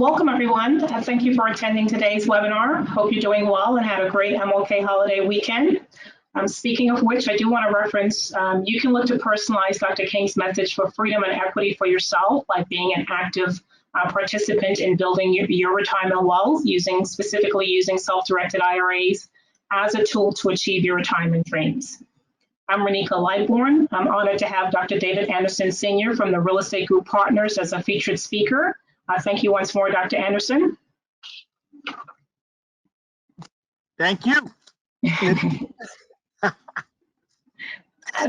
Welcome everyone. Thank you for attending today's webinar. Hope you're doing well and had a great MLK holiday weekend. Speaking of which, I do want to reference, you can look to personalize Dr. King's message for freedom and equity for yourself by being an active participant in building your retirement wealth, specifically using self-directed IRAs as a tool to achieve your retirement dreams. I'm Renika Lightborn. I'm honored to have Dr. David Anderson Sr. from the Real Estate Group Partners as a featured speaker. Thank you once more, Dr. Anderson. Thank you.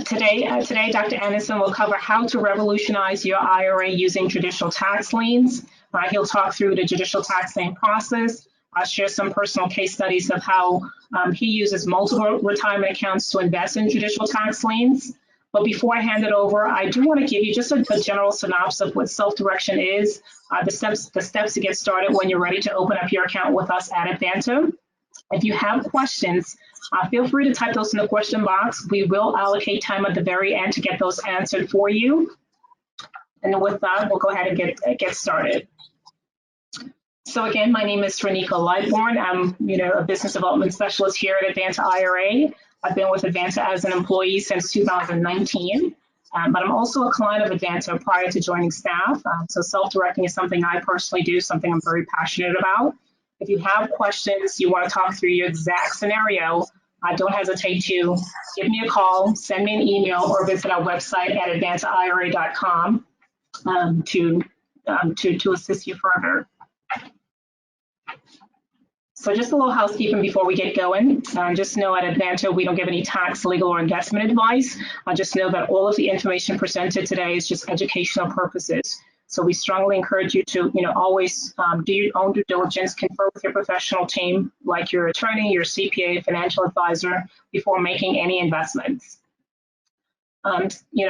Today, Dr. Anderson will cover how to revolutionize your IRA using judicial tax liens. He'll talk through the judicial tax lien process. I'll share some personal case studies of how he uses multiple retirement accounts to invest in judicial tax liens. But before I hand it over, I do want to give you just a general synopsis of what self-direction is, the steps to get started when you're ready to open up your account with us at Advanta. If you have questions, feel free to type those in the question box. We will allocate time at the very end to get those answered for you. And with that, we'll go ahead and get started. So again, my name is Renika Lightborn. I'm a business development specialist here at Advanta IRA. I've been with Advanta as an employee since 2019, but I'm also a client of Advanta prior to joining staff. So self-directing is something I personally do, something I'm very passionate about. If you have questions, you want to talk through your exact scenario, don't hesitate to give me a call, send me an email, or visit our website at advantaira.com to assist you further. So just a little housekeeping before we get going. Just know at Advanta, we don't give any tax, legal, or investment advice. Just know that all of the information presented today is just educational purposes. So we strongly encourage you to, always do your own due diligence, confer with your professional team, like your attorney, your CPA, financial advisor, before making any investments.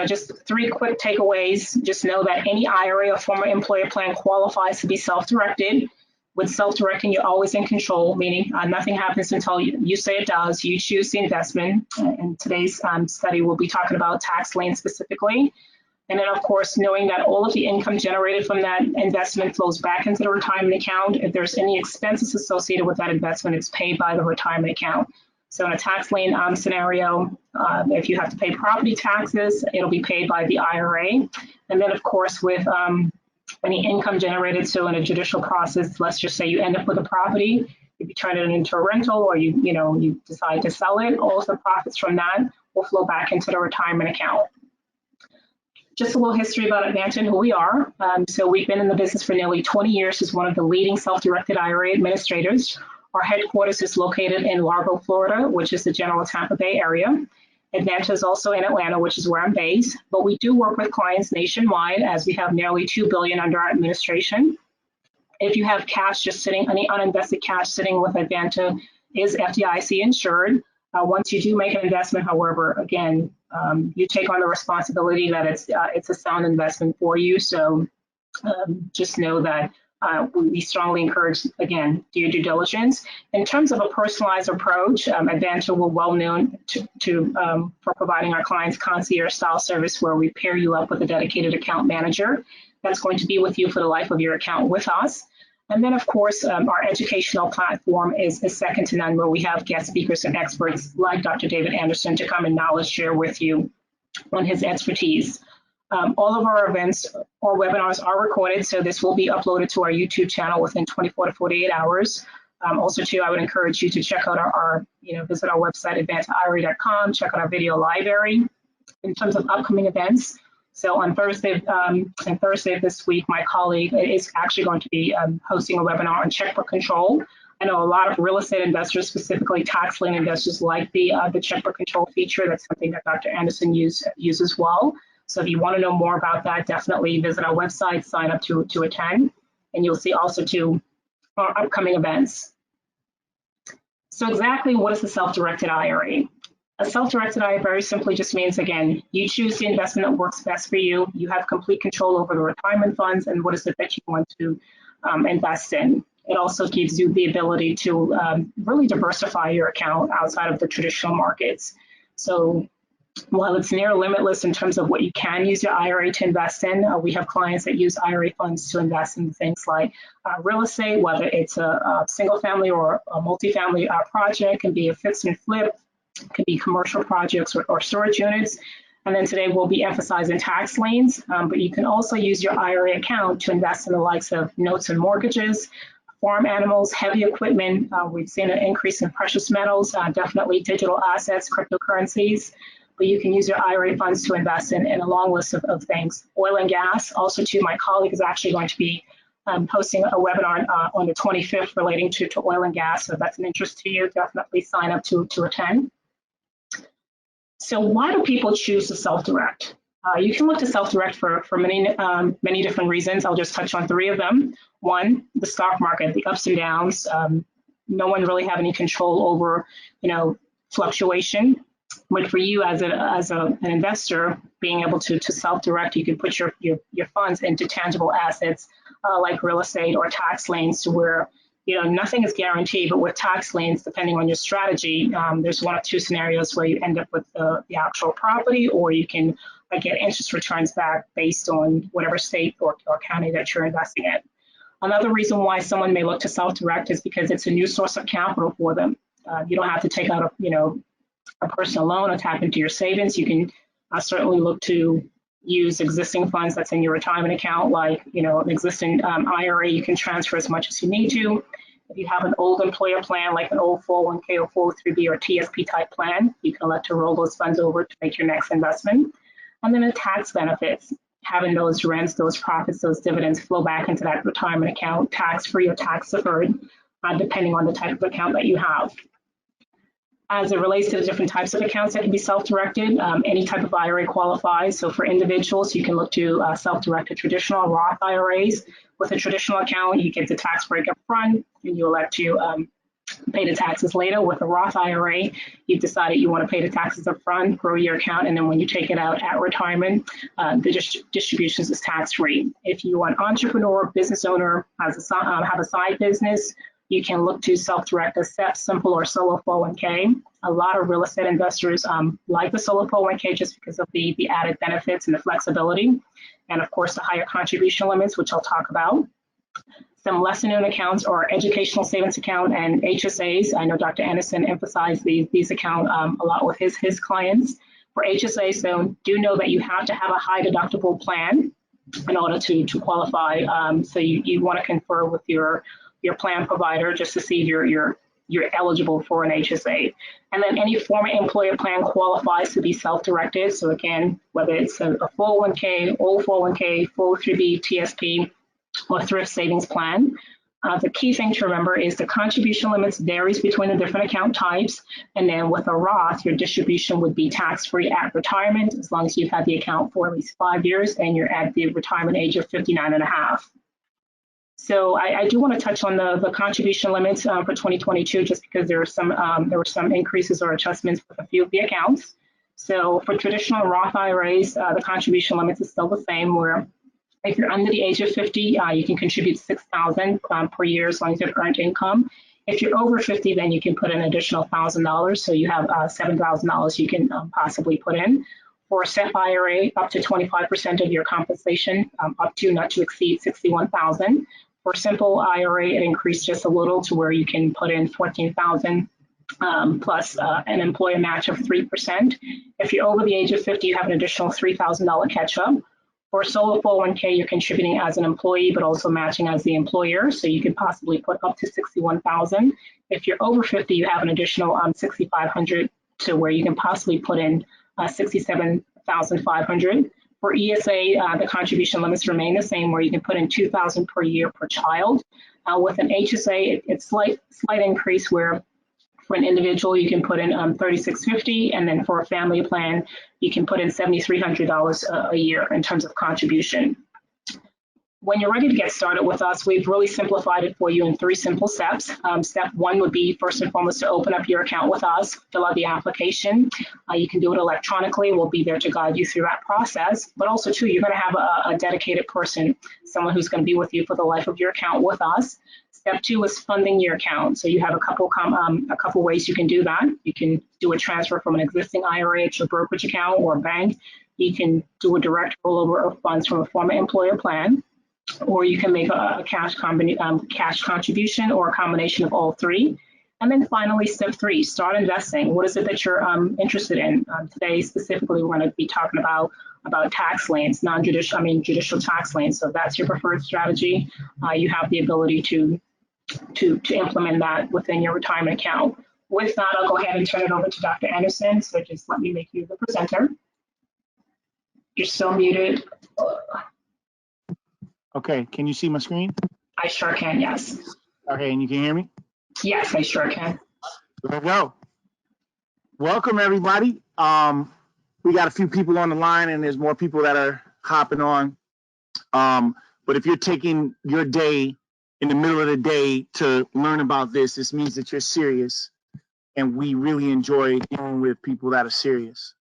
Just 3 quick takeaways. Just know that any IRA or former employer plan qualifies to be self-directed. With self-directing, you're always in control, meaning nothing happens until you say it does. You choose the investment. And today's study will be talking about tax liens specifically. And then, of course, knowing that all of the income generated from that investment flows back into the retirement account. If there's any expenses associated with that investment, it's paid by the retirement account. So in a tax lien scenario, if you have to pay property taxes, it'll be paid by the IRA. And then, of course, with any income generated, so in a judicial process, let's just say you end up with a property, if you turn it into a rental or you decide to sell it, all of the profits from that will flow back into the retirement account. Just a little history about Advanta and who we are. So we've been in the business for nearly 20 years as one of the leading self-directed IRA administrators. Our headquarters is located in Largo, Florida, which is the general Tampa Bay area. Advanta is also in Atlanta, which is where I'm based, but we do work with clients nationwide as we have nearly $2 billion under our administration. If you have cash just sitting, any uninvested cash sitting with Advanta is FDIC insured. Once you do make an investment, however, again, you take on the responsibility that it's a sound investment for you. So just know that we strongly encourage, again, do your due diligence. In terms of a personalized approach, Advanta will well known for providing our clients concierge style service where we pair you up with a dedicated account manager that's going to be with you for the life of your account with us. And then, of course, our educational platform is second to none, where we have guest speakers and experts like Dr. David Anderson to come and knowledge share with you on his expertise. All of our events or webinars are recorded, so this will be uploaded to our YouTube channel within 24 to 48 hours. Also, too, I would encourage you to check out visit our website, advantaira.com, check out our video library. In terms of upcoming events, so on Thursday of this week, my colleague is actually going to be hosting a webinar on checkbook control. I know a lot of real estate investors, specifically tax lien investors, like the checkbook control feature. That's something that Dr. Anderson uses well. So if you want to know more about that, definitely visit our website, sign up to attend, and you'll see also our upcoming events. So exactly what is the self-directed IRA? A self-directed IRA very simply just means, again, you choose the investment that works best for you. You have complete control over the retirement funds and what is it that you want to invest in. It also gives you the ability to really diversify your account outside of the traditional markets. So While it's near limitless in terms of what you can use your IRA to invest in, we have clients that use IRA funds to invest in things like real estate, whether it's a single family or a multifamily project, can be a fix and flip, can be commercial projects or storage units. And then today we'll be emphasizing tax liens, but you can also use your IRA account to invest in the likes of notes and mortgages, farm animals, heavy equipment. We've seen an increase in precious metals, definitely digital assets, cryptocurrencies. But you can use your IRA funds to invest in a long list of things. Oil and gas, also too, my colleague is actually going to be hosting a webinar on the 25th relating to oil and gas. So if that's an interest to you, definitely sign up to attend. So why do people choose to self-direct? You can look to self-direct for many different reasons. I'll just touch on 3 of them. One, the stock market, the ups and downs. No one really have any control over, fluctuation. But for you as an investor, being able to self-direct, you can put your funds into tangible assets like real estate or tax liens, to where nothing is guaranteed. But with tax liens, depending on your strategy, there's 1 or 2 scenarios where you end up with the actual property, or you can get interest returns back based on whatever state or county that you're investing in. Another reason why someone may look to self-direct is because it's a new source of capital for them. You don't have to take out a personal loan or tap into your savings. You can certainly look to use existing funds that's in your retirement account, like an existing IRA. You can transfer as much as you need to. If you have an old employer plan, like an old 401k or 403b or TSP type plan, you can elect to roll those funds over to make your next investment. And then the tax benefits, having those rents, those profits, those dividends flow back into that retirement account, tax-free or tax-deferred, depending on the type of account that you have. As it relates to the different types of accounts that can be self-directed, any type of IRA qualifies. So for individuals, you can look to self-directed traditional Roth IRAs. With a traditional account, you get the tax break up front, and you elect to pay the taxes later. With a Roth IRA, you've decided you want to pay the taxes up front, grow your account, and then when you take it out at retirement, the distributions is tax-free. If you are an entrepreneur, business owner, have a side business, you can look to self-direct a SEP, simple, or solo 401k. A lot of real estate investors like the solo 401k just because of the added benefits and the flexibility, and of course the higher contribution limits, which I'll talk about. Some lesser known accounts are educational savings account and HSAs. I know Dr. Anderson emphasized these accounts a lot with his clients. For HSAs, so do know that you have to have a high deductible plan in order to qualify. So you want to confer with your plan provider just to see if you're eligible for an HSA. And then any former employer plan qualifies to be self-directed. So again, whether it's a 401k, old 401k, 403b, TSP, or thrift savings plan. The key thing to remember is the contribution limits varies between the different account types. And then with a Roth, your distribution would be tax-free at retirement, as long as you've had the account for at least 5 years and you're at the retirement age of 59 and a half. So I do want to touch on the contribution limits for 2022, just because there were some increases or adjustments with a few of the accounts. So for traditional Roth IRAs, the contribution limits is still the same, where if you're under the age of 50, you can contribute $6,000 per year as long as you've earned income. If you're over 50, then you can put an additional $1,000. So you have $7,000 you can possibly put in. For a SEP IRA, up to 25% of your compensation, up to not to exceed $61,000. For simple IRA, it increased just a little to where you can put in $14,000 plus an employer match of 3%. If you're over the age of 50, you have an additional $3,000 catch-up. For a solo 401k, you're contributing as an employee, but also matching as the employer. So you could possibly put up to $61,000. If you're over 50, you have an additional $6,500 to where you can possibly put in $67,500. For ESA, the contribution limits remain the same, where you can put in $2,000 per year per child. With an HSA, it's slight increase, where for an individual, you can put in $3,650, and then for a family plan, you can put in $7,300 a year in terms of contribution. When you're ready to get started with us, we've really simplified it for you in 3 simple steps. Step 1 would be first and foremost to open up your account with us, fill out the application. You can do it electronically. We'll be there to guide you through that process. But also, too, you're going to have a dedicated person, someone who's going to be with you for the life of your account with us. Step 2 is funding your account. So you have a couple ways you can do that. You can do a transfer from an existing IRA to a brokerage account or a bank. You can do a direct rollover of funds from a former employer plan, or you can make a cash contribution or a combination of all 3. And then finally, step 3, start investing. What is it that you're interested in? Today, specifically, we're going to be talking about tax liens, judicial tax liens. So if that's your preferred strategy, you have the ability to implement that within your retirement account. With that, I'll go ahead and turn it over to Dr. Anderson. So just let me make you the presenter. You're still muted. Okay, can you see my screen? I sure can, yes. Okay, and you can hear me? Yes, I sure can. There we go. Welcome, everybody. We got a few people on the line, and there's more people that are hopping on. But if you're taking your day in the middle of the day to learn about this means that you're serious, and we really enjoy dealing with people that are serious.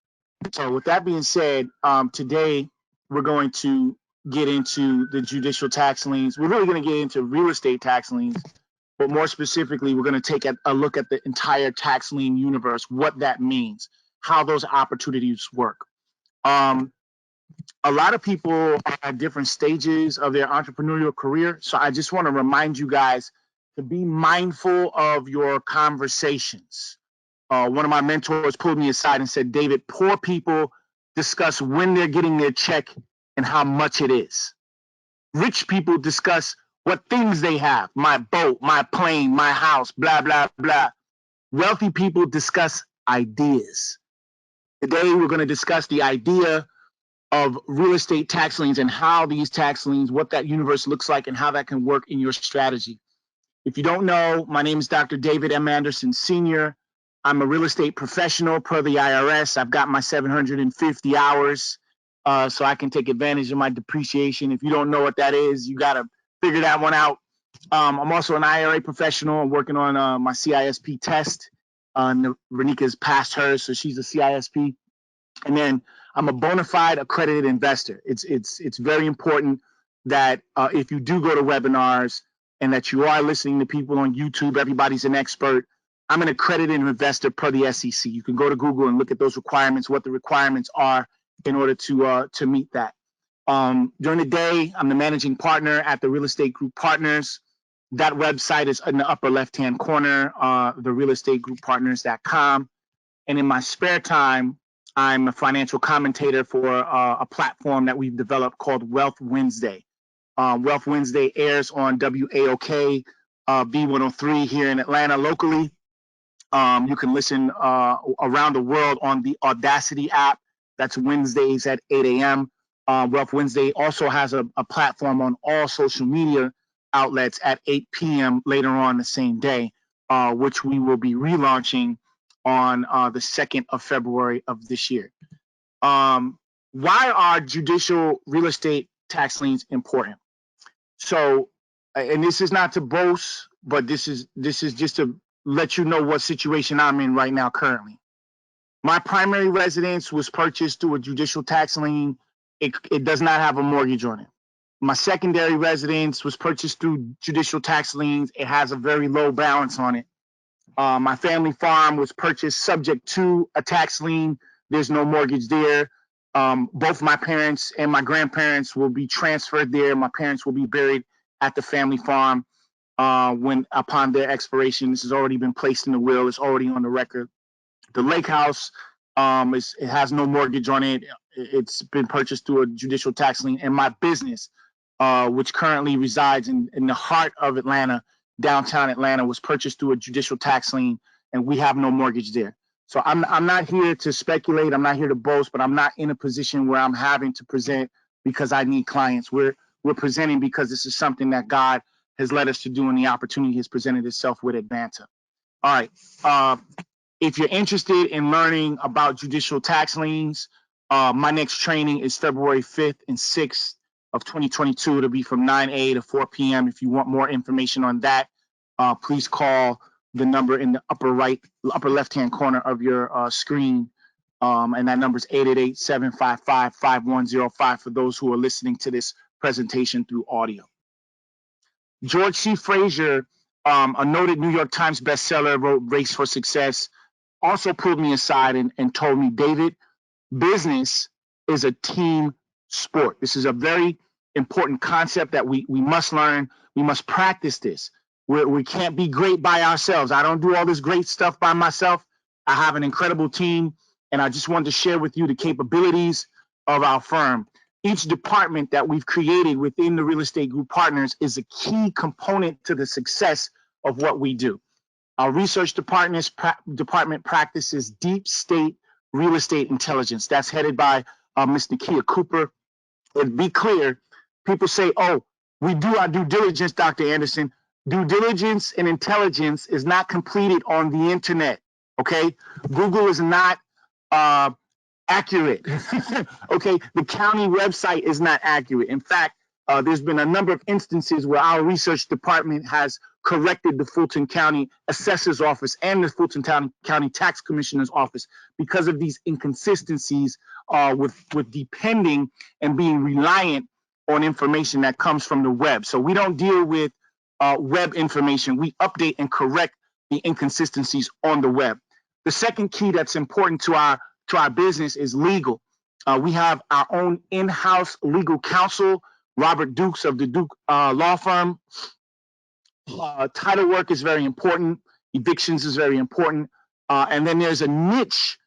So with that being said, today we're going to get into the judicial tax liens. We're really going to get into real estate tax liens, but more specifically, we're going to take a look at the entire tax lien universe, what that means, how those opportunities work. A lot of people are at different stages of their entrepreneurial career, so I just want to remind you guys to be mindful of your conversations. One of my mentors pulled me aside and said, David, poor people discuss when they're getting their check and how much it is. Rich people discuss what things they have, my boat, my plane, my house, blah, blah, blah. Wealthy people discuss ideas. Today, we're going to discuss the idea of real estate tax liens and how these tax liens, what that universe looks like and how that can work in your strategy. If you don't know, my name is Dr. David M. Anderson, Sr. I'm a real estate professional per the IRS. I've got my 750 hours. So I can take advantage of my depreciation. If you don't know what that is, you got to figure that one out. I'm also an IRA professional. I'm working on my CISP test. Renika's passed hers, so she's a CISP. And then I'm a bona fide accredited investor. It's very important that if you do go to webinars and that you are listening to people on YouTube, everybody's an expert. I'm an accredited investor per the SEC. You can go to Google and look at those requirements, what the requirements are in order to meet that. During the day, I'm the managing partner at the Real Estate Group Partners. That website is in the upper left-hand corner, therealestategrouppartners.com. And in my spare time, I'm a financial commentator for a platform that we've developed called Wealth Wednesday. Wealth Wednesday airs on WAOK B103 here in Atlanta locally. You can listen around the world on the Audacity app. That's Wednesdays at 8 a.m. Wealth Wednesday also has a platform on all social media outlets at 8 p.m. later on the same day, which we will be relaunching on the 2nd of February of this year. Why are judicial real estate tax liens important? So, and this is not to boast, but this is just to let you know what situation I'm in right now currently. My primary residence was purchased through a judicial tax lien. It does not have a mortgage on it. My secondary residence was purchased through judicial tax liens. It has a very low balance on it. My family farm was purchased subject to a tax lien. There's no mortgage there. Both my parents and my grandparents will be transferred there. My parents will be buried at the family farm when upon their expiration. This has already been placed in the will. It's already on the record. The lake house, it has no mortgage on it. It's been purchased through a judicial tax lien. And my business, which currently resides in the heart of Atlanta, downtown Atlanta, was purchased through a judicial tax lien, and we have no mortgage there. So I'm not here to speculate. I'm not here to boast, but I'm not in a position where I'm having to present because I need clients. We're presenting because this is something that God has led us to do, and the opportunity has presented itself with Advanta. All right. If you're interested in learning about judicial tax liens, my next training is February 5th and 6th of 2022. It'll be from 9 to 4 p.m. If you want more information on that, please call the number in the upper left-hand corner of your screen. And that number is 888-755-5105 for those who are listening to this presentation through audio. George C. Frazier, a noted New York Times bestseller, wrote Race for Success, also pulled me aside and told me, David, business is a team sport. This is a very important concept that we must learn. We must practice this. We can't be great by ourselves. I don't do all this great stuff by myself. I have an incredible team, and I just wanted to share with you the capabilities of our firm. Each department that we've created within the Real Estate Group Partners is a key component to the success of what we do. Our research department practices deep state real estate intelligence. That's headed by Ms. Nakia Cooper. And be clear, people say, oh, we do our due diligence, Dr. Anderson. Due diligence and intelligence is not completed on the internet, okay? Google is not accurate, okay? The county website is not accurate. In fact, there's been a number of instances where our research department has corrected the Fulton County Assessor's Office and the Fulton County Tax Commissioner's Office because of these inconsistencies with depending and being reliant on information that comes from the web. So we don't deal with web information. We update and correct the inconsistencies on the web. The second key that's important to our business is legal. We have our own in-house legal counsel, Robert Dukes of the Duke Law Firm. Title work is very important. Evictions is very important. And then there's a niche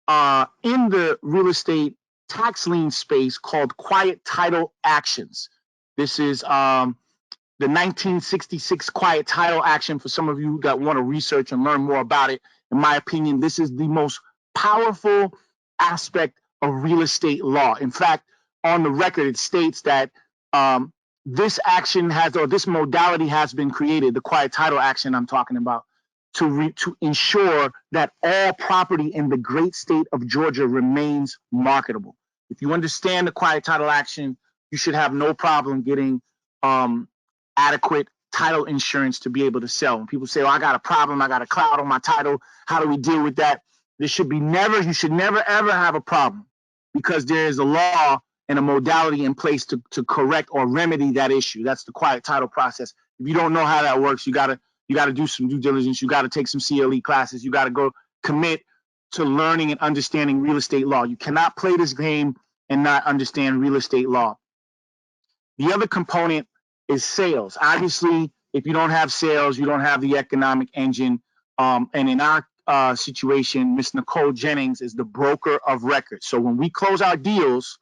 in the real estate tax lien space called quiet title actions. This is the 1966 quiet title action. For some of you that want to research and learn more about it, in my opinion, this is the most powerful aspect of real estate law. In fact, on the record, it states that this action this modality has been created, the quiet title action I'm talking about, to ensure that all property in the great state of Georgia remains marketable. If you understand the quiet title action, you should have no problem getting adequate title insurance to be able to sell. When people say, oh, I got a problem, I got a cloud on my title, how do we deal with that? You should never ever have a problem, because there is a law and a modality in place to correct or remedy that issue. That's the quiet title process. If you don't know how that works, you gotta do some due diligence. You gotta take some CLE classes. You gotta go commit to learning and understanding real estate law. You cannot play this game and not understand real estate law. The other component is sales. Obviously, if you don't have sales, you don't have the economic engine. And in our situation, Ms. Nicole Jennings is the broker of record. So when we close our deals,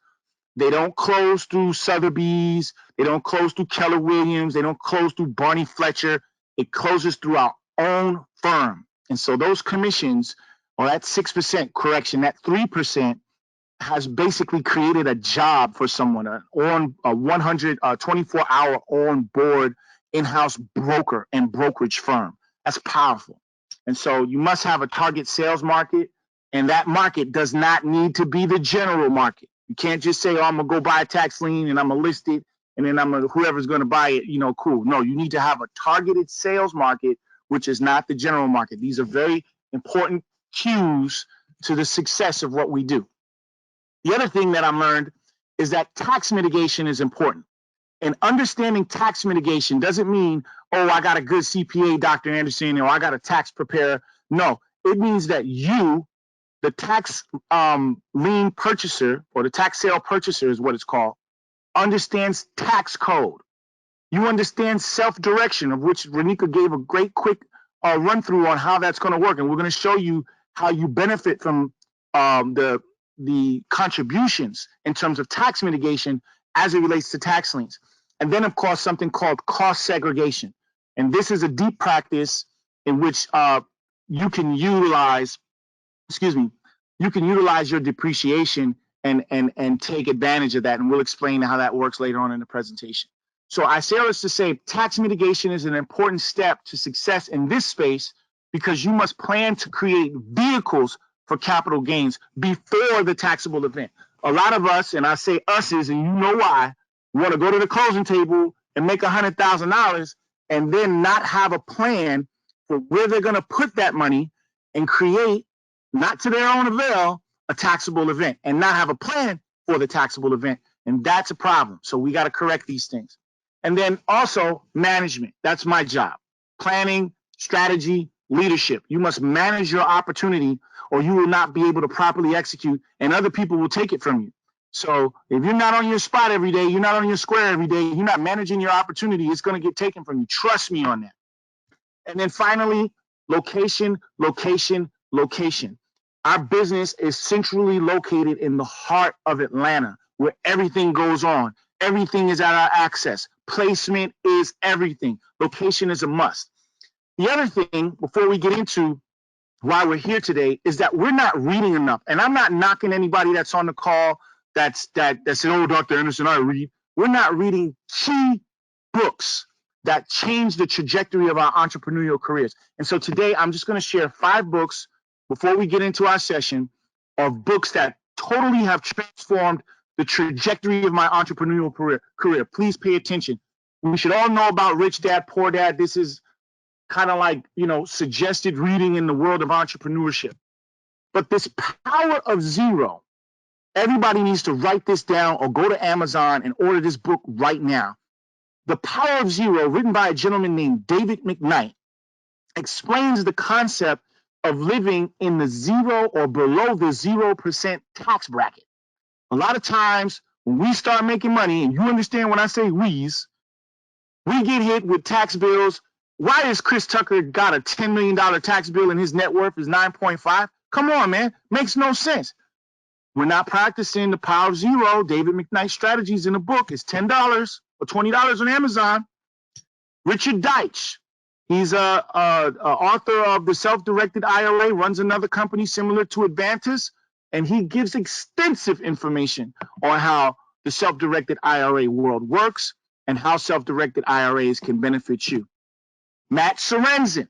they don't close through Sotheby's, they don't close through Keller Williams, they don't close through Barney Fletcher. It closes through our own firm. And so those commissions, or that 6% correction, that 3% has basically created a job for someone, a 24-hour on-board in-house broker and brokerage firm. That's powerful. And so you must have a target sales market, and that market does not need to be the general market. You can't just say, oh, I'm going to go buy a tax lien and I'm going to list it, and then whoever's going to buy it, cool. No, you need to have a targeted sales market, which is not the general market. These are very important cues to the success of what we do. The other thing that I learned is that tax mitigation is important. And understanding tax mitigation doesn't mean, oh, I got a good CPA, Dr. Anderson, or I got a tax preparer. No, it means that you, the tax lien purchaser, or the tax sale purchaser is what it's called, understands tax code. You understand self-direction, of which Renika gave a great quick run through on how that's going to work. And we're going to show you how you benefit from the contributions in terms of tax mitigation as it relates to tax liens. And then, of course, something called cost segregation. And this is a deep practice in which you can utilize your depreciation and take advantage of that. And we'll explain how that works later on in the presentation. So I say all this to say tax mitigation is an important step to success in this space, because you must plan to create vehicles for capital gains before the taxable event. A lot of us, and I say us's, and you know why, want to go to the closing table and make $100,000 and then not have a plan for where they're going to put that money and create, not to their own avail, a taxable event, and not have a plan for the taxable event. And that's a problem. So we got to correct these things. And then also management. That's my job. Planning, strategy, leadership. You must manage your opportunity or you will not be able to properly execute, and other people will take it from you. So if you're not on your spot every day, you're not on your square every day, you're not managing your opportunity, it's going to get taken from you. Trust me on that. And then finally, location, location, location. Our business is centrally located in the heart of Atlanta, where everything goes on. Everything is at our access. Placement is everything. Location is a must. The other thing, before we get into why we're here today, is that we're not reading enough. And I'm not knocking anybody that's on the call that said, oh, Dr. Anderson, I read. We're not reading key books that change the trajectory of our entrepreneurial careers. And so today I'm just going to share 5 books before we get into our session of books that totally have transformed the trajectory of my entrepreneurial career. Please pay attention. We should all know about Rich Dad, Poor Dad. This is kind of like, suggested reading in the world of entrepreneurship. But this power of zero, everybody needs to write this down or go to Amazon and order this book right now. The Power of Zero, written by a gentleman named David McKnight, explains the concept of living in the 0 or below the 0% tax bracket. A lot of times when we start making money, and you understand when I say we get hit with tax bills. Why has Chris Tucker got a $10 million tax bill and his net worth is 9.5? Come on, man. Makes no sense. We're not practicing the Power of Zero. David McKnight strategies in a book. It's $10 or $20 on Amazon. Richard Deitch. He's a author of the Self-Directed IRA, runs another company similar to Advanta, and he gives extensive information on how the self-directed IRA world works and how self-directed IRAs can benefit you. Matt Sorensen.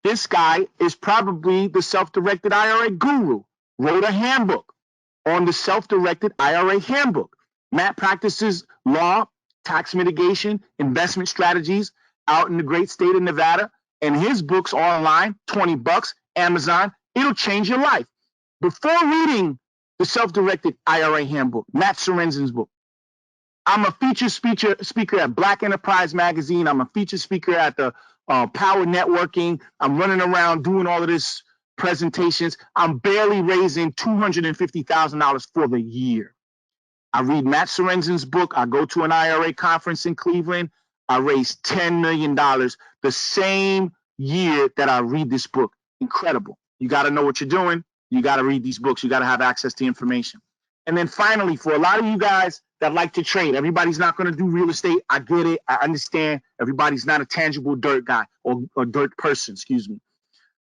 This guy is probably the self-directed IRA guru. Wrote a handbook on the self-directed IRA handbook. Matt practices law, tax mitigation, investment strategies out in the great state of Nevada, and his books are online, $20, Amazon. It'll change your life. Before reading the self-directed IRA handbook, Matt Sorensen's book, I'm a featured speaker at Black Enterprise Magazine. I'm a featured speaker at the Power Networking. I'm running around doing all of this presentations. I'm barely raising $250,000 for the year. I read Matt Sorensen's book. I go to an IRA conference in Cleveland. I raised $10 million the same year that I read this book. Incredible. You got to know what you're doing. You got to read these books. You got to have access to information. And then finally, for a lot of you guys that like to trade, everybody's not going to do real estate. I get it. I understand. Everybody's not a tangible dirt guy or dirt person, excuse me.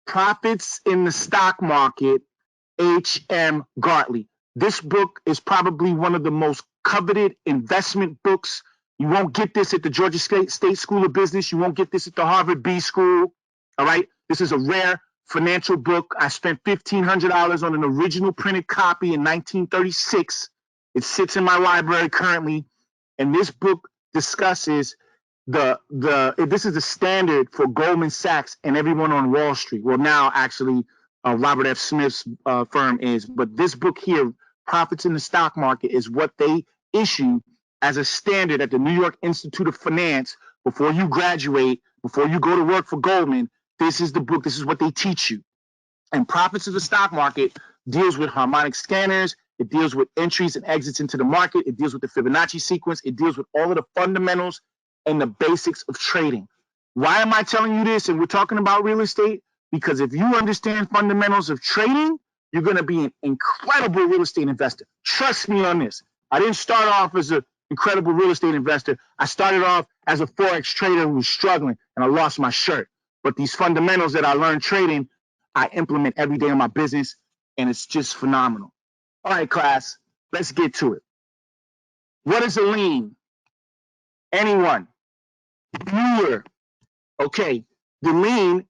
Profits in the Stock Market, H.M. Gartley. This book is probably one of the most coveted investment books. You won't get this at the Georgia State School of Business. You won't get this at the Harvard B School. All right. This is a rare financial book. I spent $1,500 on an original printed copy in 1936. It sits in my library currently. And this book discusses this is the standard for Goldman Sachs and everyone on Wall Street. Well, now actually Robert F. Smith's firm is, but this book here, Profits in the Stock Market, is what they issue as a standard at the New York Institute of Finance before you graduate, before you go to work for Goldman. This is the book. This is what they teach you. And Profits of the Stock Market deals with harmonic scanners. It deals with entries and exits into the market. It deals with the Fibonacci sequence. It deals with all of the fundamentals and the basics of trading. Why am I telling you this? And we're talking about real estate because if you understand fundamentals of trading, you're going to be an incredible real estate investor. Trust me on this. I didn't start off as an incredible real estate investor. I started off as a Forex trader who was struggling and I lost my shirt. But these fundamentals that I learned trading, I implement every day in my business, and it's just phenomenal. All right, class, let's get to it. What is a lien? Anyone? Newer. Okay, the lien,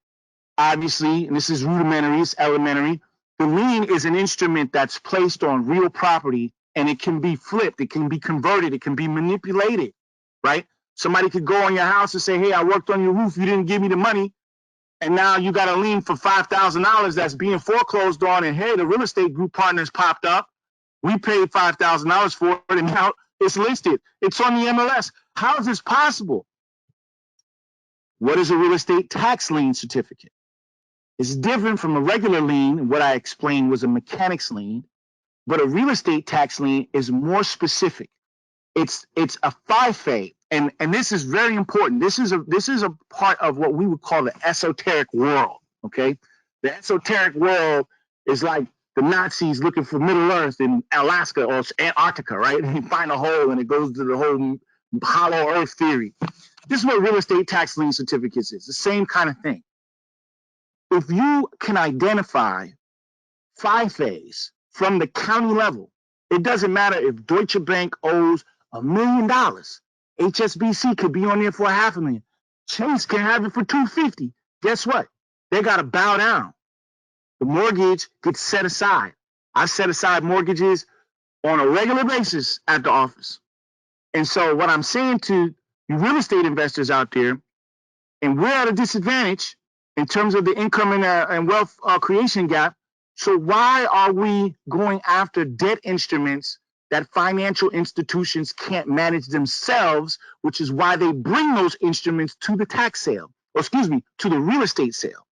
obviously, and this is rudimentary, it's elementary. The lien is an instrument that's placed on real property and it can be flipped, it can be converted, it can be manipulated, right? Somebody could go on your house and say, hey, I worked on your roof, you didn't give me the money, and now you got a lien for $5,000 that's being foreclosed on, and hey, the real estate group partners popped up. We paid $5,000 for it, and now it's listed. It's on the MLS. How is this possible? What is a real estate tax lien certificate? It's different from a regular lien. What I explained was a mechanics lien, but a real estate tax lien is more specific. It's a FIFA, and this is very important. This is a part of what we would call the esoteric world. Okay, the esoteric world is like the Nazis looking for Middle Earth in Alaska or Antarctica, right? And you find a hole, and it goes to the whole hollow Earth theory. This is what real estate tax lien certificates is. The same kind of thing. If you can identify FIFAs from the county level, it doesn't matter if Deutsche Bank owes $1 million. HSBC could be on there for $500,000. Chase can have it for $250,000. Guess what? They got to bow down. The mortgage gets set aside. I set aside mortgages on a regular basis at the office. And so what I'm saying to you real estate investors out there, and we're at a disadvantage in terms of the income and wealth creation gap. So why are we going after debt instruments that financial institutions can't manage themselves, which is why they bring those instruments to the tax sale, or excuse me, to the real estate sale?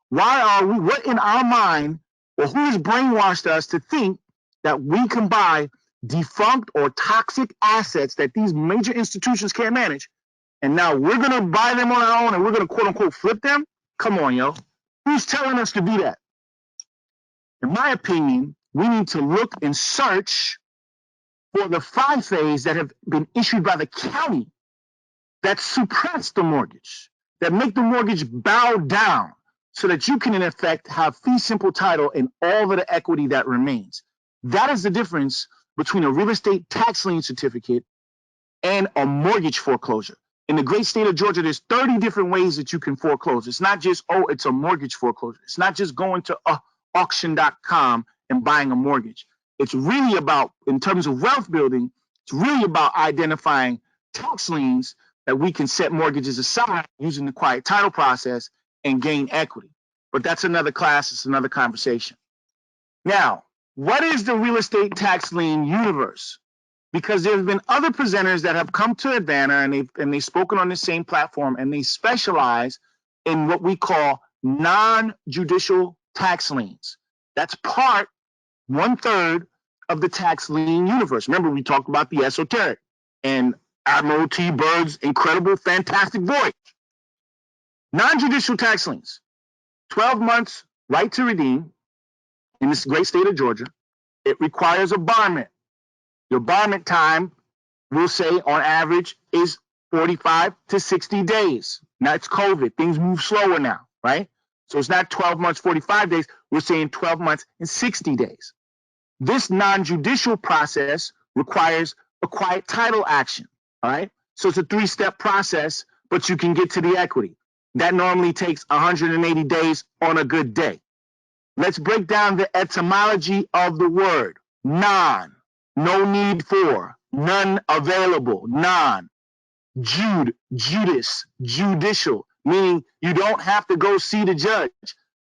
Why are we, what in our mind, or who has brainwashed us to think that we can buy defunct or toxic assets that these major institutions can't manage, and now we're going to buy them on our own and we're going to quote unquote flip them? Come on, yo. Who's telling us to do that? In my opinion, we need to look and search for the FIFAs that have been issued by the county that suppress the mortgage, that make the mortgage bow down so that you can, in effect, have fee simple title and all of the equity that remains. That is the difference between a real estate tax lien certificate and a mortgage foreclosure. In the great state of Georgia, there's 30 different ways that you can foreclose. It's not just, oh, it's a mortgage foreclosure. It's not just going to auction.com and buying a mortgage. It's really about, in terms of wealth building, it's really about identifying tax liens that we can set mortgages aside using the quiet title process and gain equity. But that's another class, it's another conversation. Now, what is the real estate tax lien universe? Because there have been other presenters that have come to Advanta and they've spoken on the same platform, and they specialize in what we call non-judicial tax liens. That's part 1/3 of the tax lien universe. Remember, we talked about the esoteric and Admiral T. Byrd's incredible, fantastic voyage. Non-judicial tax liens, 12 months right to redeem in this great state of Georgia. It requires a barment. Your barment time, we'll say on average, is 45 to 60 days. Now it's COVID. Things move slower now, right? So it's not 12 months, 45 days. We're saying 12 months and 60 days. This non-judicial process requires a quiet title action, all right? So it's a 3-step process, but you can get to the equity. That normally takes 180 days on a good day. Let's break down the etymology of the word. Non, no need for, none available, non. Judice, judicial, meaning you don't have to go see the judge.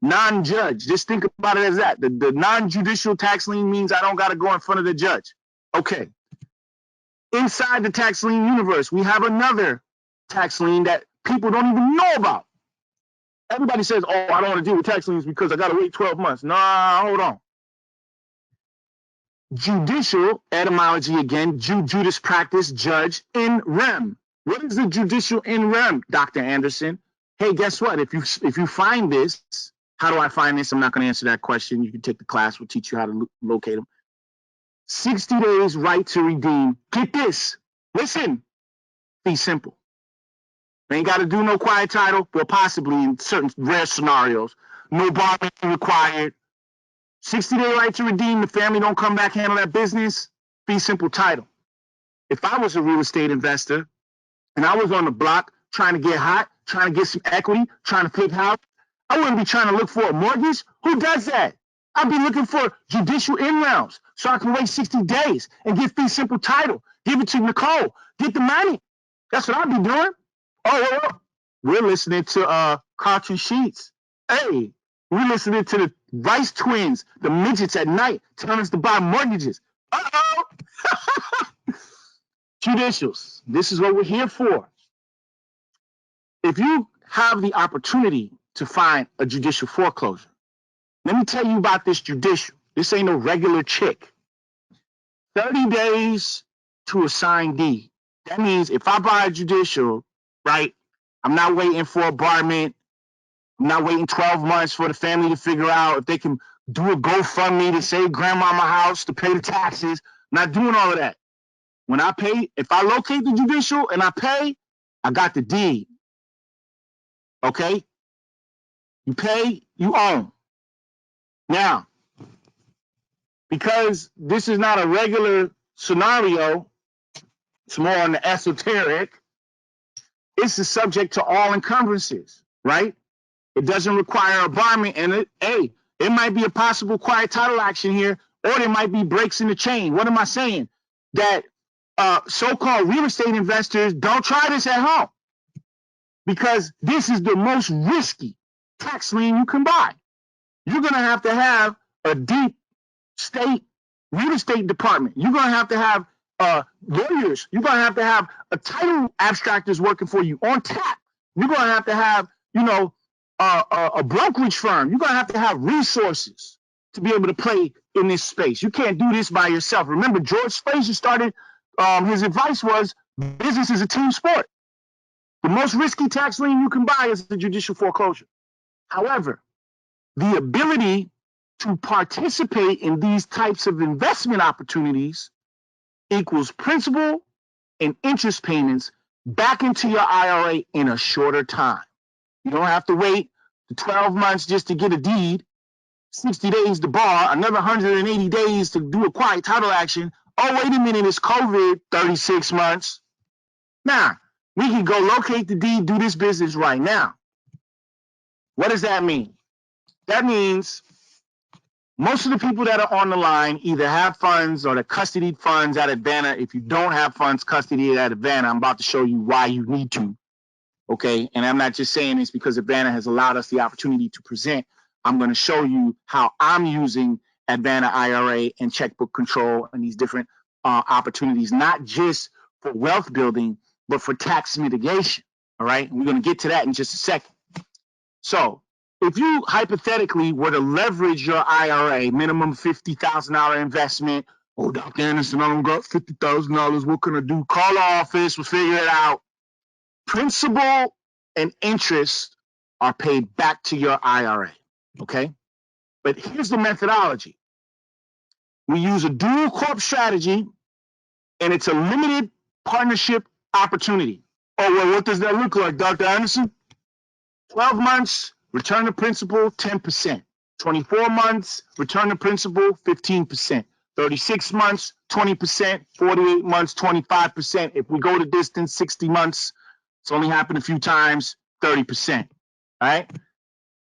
Non-judge, just think about it as that. The non-judicial tax lien means I don't got to go in front of the judge. Okay. Inside the tax lien universe, we have another tax lien that people don't even know about. Everybody says, oh, I don't want to deal with tax liens because I got to wait 12 months. Nah, hold on. Judicial, etymology again, judice practice, judge, in rem. What is the judicial in rem, Dr. Anderson? Hey, guess what? If you find this, how do I find this? I'm not going to answer that question. You can take the class. We'll teach you how to locate them. 60 days right to redeem. Get this. Listen. Be simple. Ain't got to do no quiet title, well, possibly in certain rare scenarios. No borrowing required. 60-day right to redeem. The family don't come back, handle that business. Be simple title. If I was a real estate investor and I was on the block trying to get hot, trying to get some equity, trying to flip house, I wouldn't be trying to look for a mortgage. Who does that? I'd be looking for judicial in-rounds. so I can wait 60 days and get fee simple title. Give it to Nicole. Get the money. That's what I'll be doing. Oh, we're listening to Carlton Sheets. Hey, we're listening to the Rice twins, the midgets at night, telling us to buy mortgages. Uh-oh. Judicials. This is what we're here for. If you have the opportunity to find a judicial foreclosure, let me tell you about this judicial. This ain't no regular chick. 30 days to assign deed. That means if I buy a judicial, right, I'm not waiting for a barment. I'm not waiting 12 months for the family to figure out if they can do a GoFundMe to save grandmama house to pay the taxes. I'm not doing all of that. When I pay, if I locate the judicial and I pay, I got the deed. Okay? You pay, you own. Now, because this is not a regular scenario, it's more on the esoteric, it's the subject to all encumbrances, right? It doesn't require a barment, and it might be a possible quiet title action here, or there might be breaks in the chain. What am I saying? That so-called real estate investors don't try this at home, because this is the most risky tax lien you can buy. You're going to have a deep state real estate department. You're going to have lawyers. You're going to have a title abstractors working for you on tap. You're going to have a brokerage firm. You're going to have resources to be able to play in this space. You can't do this by yourself. Remember, George Fraser started, his advice was, business is a team sport. The most risky tax lien you can buy is the judicial foreclosure. However, the ability to participate in these types of investment opportunities equals principal and interest payments back into your IRA in a shorter time. You don't have to wait 12 months just to get a deed, 60 days to bar, another 180 days to do a quiet title action. Oh, wait a minute, it's COVID, 36 months. Now, we can go locate the deed, do this business right now. What does that mean? That means most of the people that are on the line either have funds or they're custodied funds at Advanta. If you don't have funds custodied at Advanta, I'm about to show you why you need to. Okay, and I'm not just saying this because Advanta has allowed us the opportunity to present. I'm going to show you how I'm using Advanta IRA and checkbook control and these different opportunities, not just for wealth building, but for tax mitigation. All right, and we're going to get to that in just a second. So if you hypothetically were to leverage your IRA, minimum $50,000 investment, oh, Dr. Anderson, I don't got $50,000. What can I do? Call the office. We'll figure it out. Principal and interest are paid back to your IRA, okay? But here's the methodology. We use a dual corp strategy, and it's a limited partnership opportunity. Oh, well, what does that look like, Dr. Anderson? 12 months, return to principal, 10%. 24 months, return to principal, 15%. 36 months, 20%. 48 months, 25%. If we go the distance, 60 months, it's only happened a few times, 30%. All right?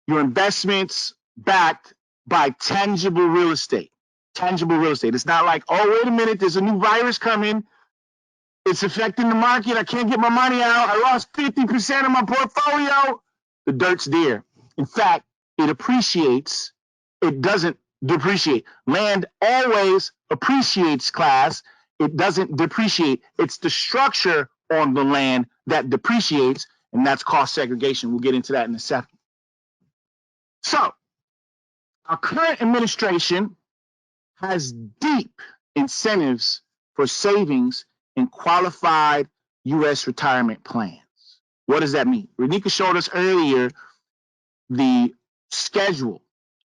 Your investments backed by tangible real estate. Tangible real estate. It's not like, oh, wait a minute, there's a new virus coming. It's affecting the market. I can't get my money out. I lost 50% of my portfolio. The dirt's there. In fact, it appreciates. It doesn't depreciate. Land always appreciates, class. It doesn't depreciate. It's the structure on the land that depreciates, and that's cost segregation. We'll get into that in a second. So, our current administration has deep incentives for savings in qualified U.S. retirement plans. What does that mean? Renika showed us earlier the schedule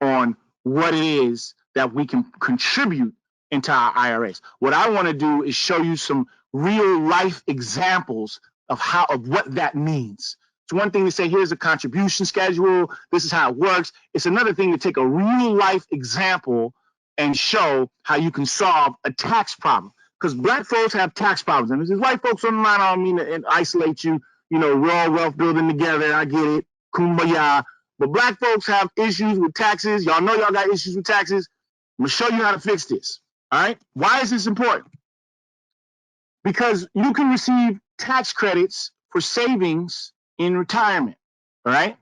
on what it is that we can contribute into our IRAs. What I want to do is show you some real life examples of what that means. It's one thing to say, here's a contribution schedule, this is how it works. It's another thing to take a real life example and show how you can solve a tax problem. Because black folks have tax problems. And there's white folks on the line, I don't mean to isolate you. You know, we're all wealth building together. I get it. Kumbaya. But black folks have issues with taxes. Y'all know y'all got issues with taxes. I'm going to show you how to fix this. All right. Why is this important? Because you can receive tax credits for savings in retirement. All right.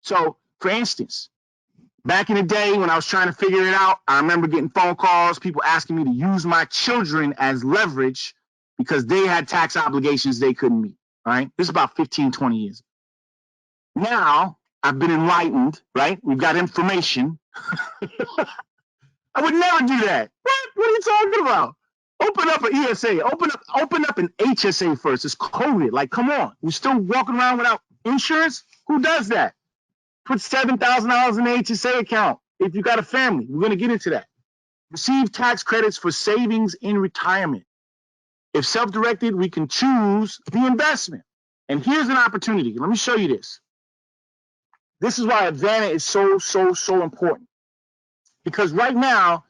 So, for instance, back in the day when I was trying to figure it out, I remember getting phone calls, people asking me to use my children as leverage because they had tax obligations they couldn't meet. All right. This is about 15, 20 years. Now I've been enlightened, right? We've got information. I would never do that. What are you talking about? Open up an ESA. Open up an HSA first. It's COVID. Like, come on. We're still walking around without insurance? Who does that? Put $7,000 in the HSA account if you got a family. We're going to get into that. Receive tax credits for savings in retirement. If self-directed, we can choose the investment. And here's an opportunity. Let me show you this. This is why Advanta is so important. Because right now,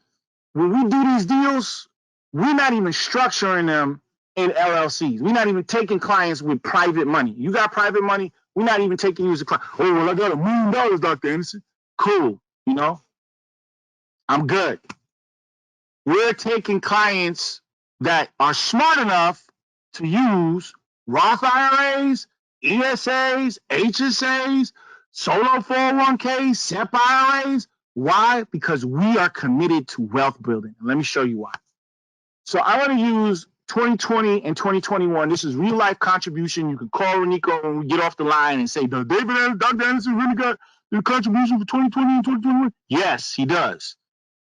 when we do these deals, we're not even structuring them in LLCs. We're not even taking clients with private money. You got private money, we're not even taking you as a client. Oh, well, I got $1 million, Dr. Anderson. Cool, you know, I'm good. We're taking clients that are smart enough to use Roth IRAs, ESAs, HSAs, solo 401ks, SEP IRAs. Why? Because we are committed to wealth building. Let me show you why. So I want to use 2020 and 2021. This is real life contribution. You can call Renico when we get off the line and say, does Dr. Anderson really got the contribution for 2020 and 2021? Yes, he does.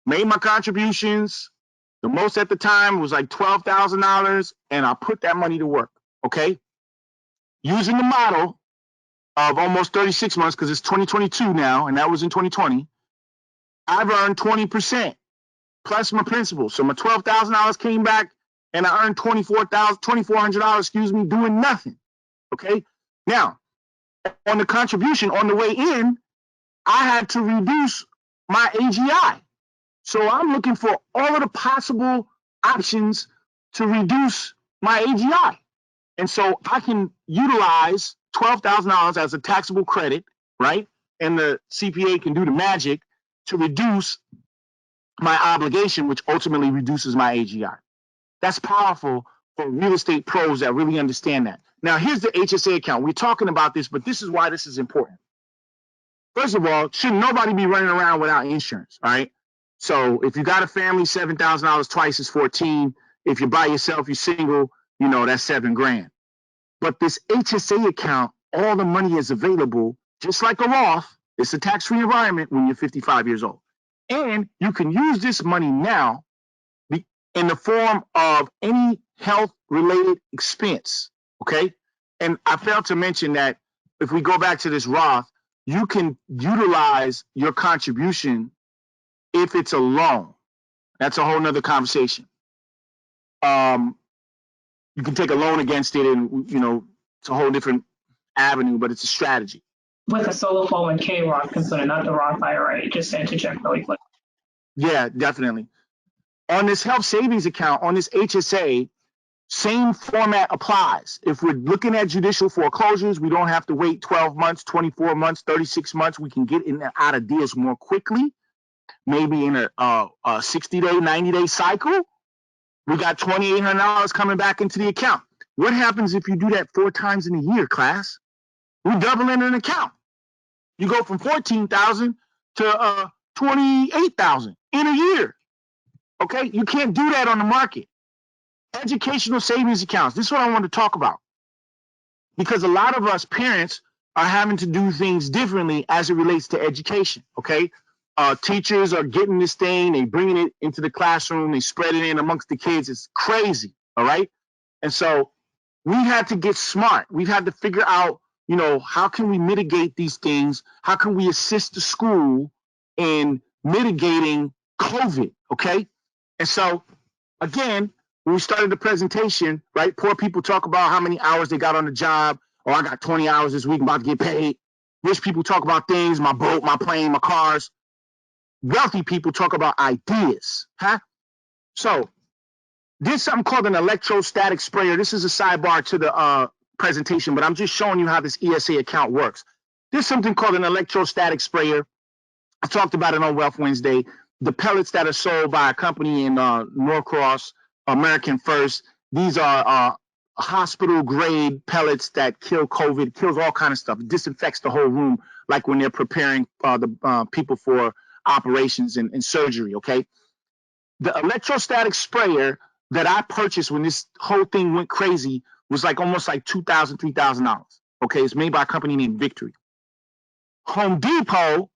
Made my contributions. The most at the time was like $12,000, and I put that money to work, okay? Using the model of almost 36 months, because it's 2022 now, and that was in 2020, I've earned 20% plus my principal. So my $12,000 came back, and I earned $2,400, doing nothing, okay? Now, on the contribution, on the way in, I had to reduce my AGI. So I'm looking for all of the possible options to reduce my AGI. And so I can utilize $12,000 as a taxable credit, right? And the CPA can do the magic to reduce my obligation, which ultimately reduces my AGI. That's powerful for real estate pros that really understand that. Now, here's the HSA account. We're talking about this, but this is why this is important. First of all, should nobody be running around without insurance, all right? So if you got a family, $7,000 twice is 14. If you're by yourself, you're single, you know, that's $7,000. But this HSA account, all the money is available, just like a Roth. It's a tax-free environment when you're 55 years old. And you can use this money now in the form of any health-related expense, okay? And I failed to mention that if we go back to this Roth, you can utilize your contribution if it's a loan. That's a whole nother conversation. You can take a loan against it, and you know, it's a whole different avenue, but it's a strategy. With a solo 401k Roth considered, not the Roth IRA, just to interject really quick. Yeah, definitely. On this health savings account, on this HSA, same format applies. If we're looking at judicial foreclosures, we don't have to wait 12 months, 24 months, 36 months. We can get in and out of deals more quickly. Maybe in a 60-day, 90-day cycle, we got $2,800 coming back into the account. What happens if you do that 4 times in a year, class? We're doubling an account. You go from $14,000 to $28,000 in a year. Okay, you can't do that on the market. Educational savings accounts. This is what I want to talk about, because a lot of us parents are having to do things differently as it relates to education. Okay. Teachers are getting this thing, they bringing it into the classroom, they spread it in amongst the kids. It's crazy, all right? And so we had to get smart. We've had to figure out, you know, how can we mitigate these things? How can we assist the school in mitigating COVID, okay? And so, again, when we started the presentation, right, poor people talk about how many hours they got on the job. Oh, I got 20 hours this week, I'm about to get paid. Rich people talk about things, my boat, my plane, my cars. Wealthy people talk about ideas, huh? So there's something called an electrostatic sprayer. This is a sidebar to the presentation, but I'm just showing you how this ESA account works. There's something called an electrostatic sprayer. I talked about it on Wealth Wednesday. the pellets that are sold by a company in Norcross, American First. These are hospital grade pellets that kill COVID, kills all kind of stuff. It disinfects the whole room, like when they're preparing the people for operations and surgery. Okay, the electrostatic sprayer that I purchased when this whole thing went crazy was like almost like $2,000, $3,000. Okay, it's made by a company named Victory. Home Depot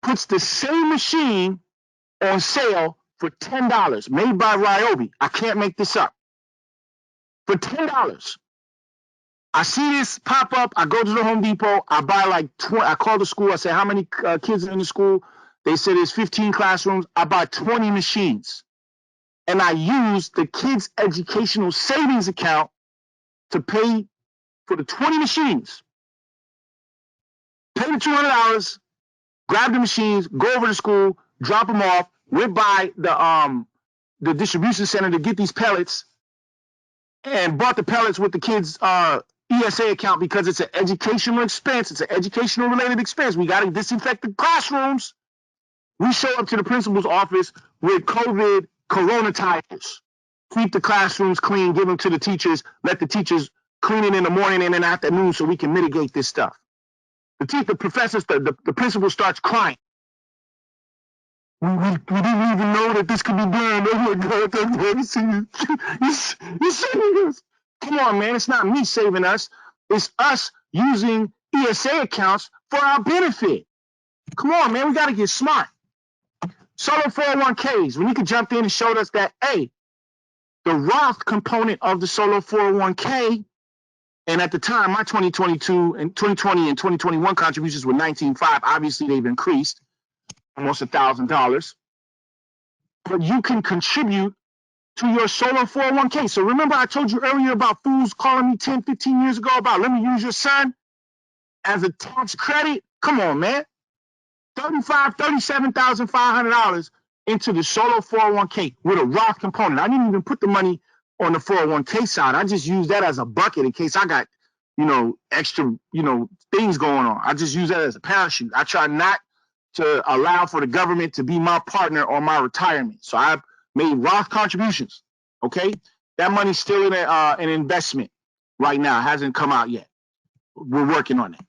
puts the same machine on sale for $10, made by Ryobi. I can't make this up. For $10. I see this pop up. I go to the Home Depot. I buy like 20. I call the school. I say, how many kids are in the school? They said there's 15 classrooms. I buy 20 machines. And I use the kids' educational savings account to pay for the 20 machines. Pay the $200, grab the machines, go over to school, drop them off, went by the distribution center to get these pellets, and bought the pellets with the kids' ESA account because it's an educational expense. It's an educational related expense. We got to disinfect the classrooms. We show up to the principal's office with COVID corona tires. Keep the classrooms clean, give them to the teachers, let the teachers clean it in the morning and in the afternoon so we can mitigate this stuff. The professors, the principal starts crying. We didn't even know that this could be done. Oh my God, you're saving us. Come on, man, it's not me saving us. It's us using ESA accounts for our benefit. Come on, man, we got to get smart. Solo 401ks, when you could jump in and showed us that, hey, the Roth component of the solo 401k, and at the time, my 2022 and 2020 and 2021 contributions were $19,500. Obviously, they've increased almost $1,000. But you can contribute to your solo 401k. So remember I told you earlier about fools calling me 10, 15 years ago about let me use your son as a tax credit? Come on, man. $37,500 into the solo 401k with a Roth component. I didn't even put the money on the 401k side. I just use that as a bucket in case I got, extra, things going on. I just use that as a parachute. I try not to allow for the government to be my partner on my retirement. So I've made Roth contributions. Okay. That money's still in an investment right now. It hasn't come out yet. We're working on it.